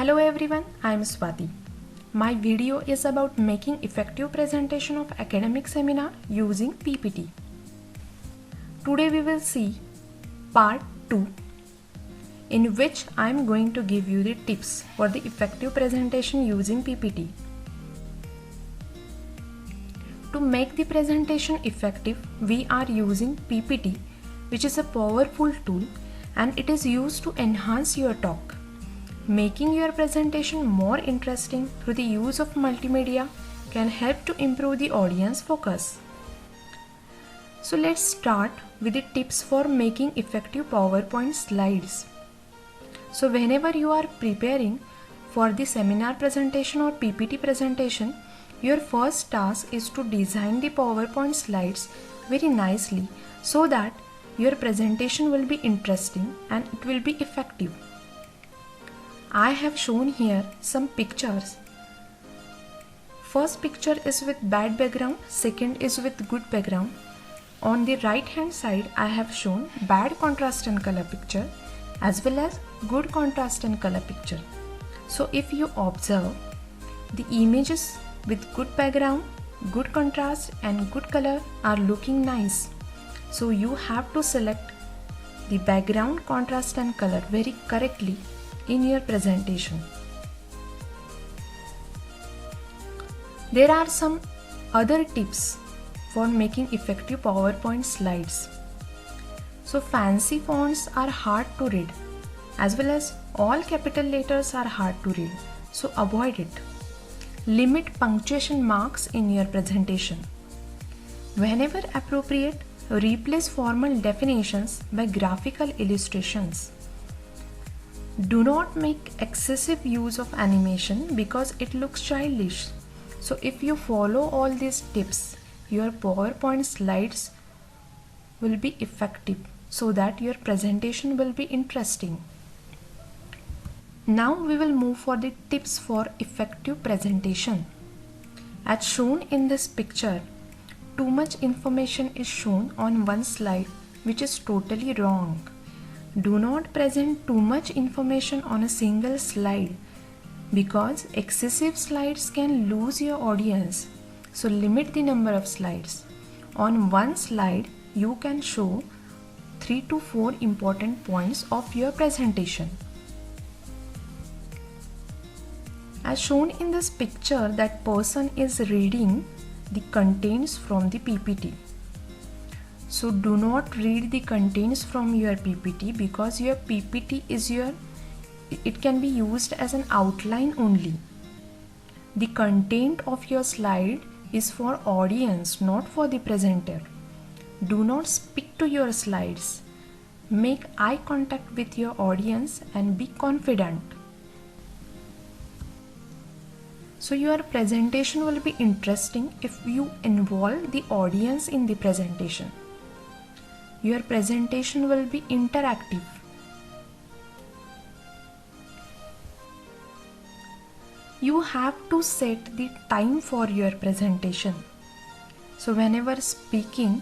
Hello everyone, I am Swati. My video is about making effective presentation of academic seminar using PPT. Today we will see part 2 in which I am going to give you the tips for the effective presentation using PPT. To make the presentation effective, we are using PPT, which is a powerful tool and it is used to enhance your talk. Making your presentation more interesting through the use of multimedia can help to improve the audience focus. So let's start with the tips for making effective PowerPoint slides. So whenever you are preparing for the seminar presentation or PPT presentation, your first task is to design the PowerPoint slides very nicely so that your presentation will be interesting and it will be effective. I have shown here some pictures. First picture is with bad background, second is with good background. On the right hand side I have shown bad contrast and color picture as well as good contrast and color picture. So if you observe, the images with good background, good contrast and good color are looking nice. So you have to select the background, contrast and color very correctly in your presentation. There are some other tips for making effective PowerPoint slides. So fancy fonts are hard to read as well as all capital letters are hard to read. So avoid it. Limit punctuation marks in your presentation. Whenever appropriate, replace formal definitions by graphical illustrations. Do not make excessive use of animation because it looks childish. So if you follow all these tips, your PowerPoint slides will be effective so that your presentation will be interesting. Now we will move for the tips for effective presentation. As shown in this picture, too much information is shown on one slide, which is totally wrong. Do not present too much information on a single slide because excessive slides can lose your audience. So limit the number of slides. On one slide, you can show 3 to 4 important points of your presentation. As shown in this picture, that person is reading the contents from the PPT. So do not read the contents from your PPT because your PPT is it can be used as an outline only. The content of your slide is for audience, not for the presenter. Do not speak to your slides. Make eye contact with your audience and be confident. So your presentation will be interesting if you involve the audience in the presentation. Your presentation will be interactive. You have to set the time for your presentation. So whenever speaking,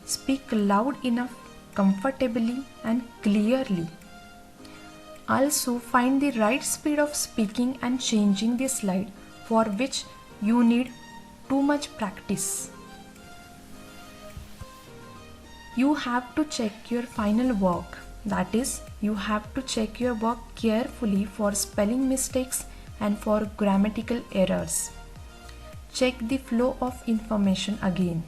speak loud enough, comfortably and clearly. Also find the right speed of speaking and changing the slide, for which you need too much practice. You have to check your final work. That is, you have to check your work carefully for spelling mistakes and for grammatical errors. Check the flow of information again.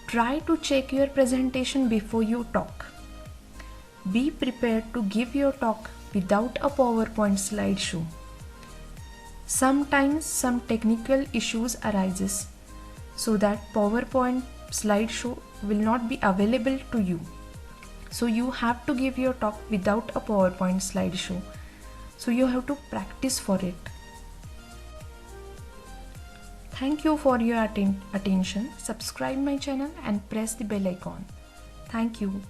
Try to check your presentation before you talk. Be prepared to give your talk without a PowerPoint slideshow. Sometimes some technical issues arises so that PowerPoint slideshow will not be available to you. So you have to give your talk without a PowerPoint slideshow. So you have to practice for it. Thank you for your attention. Subscribe my channel and press the bell icon. Thank you.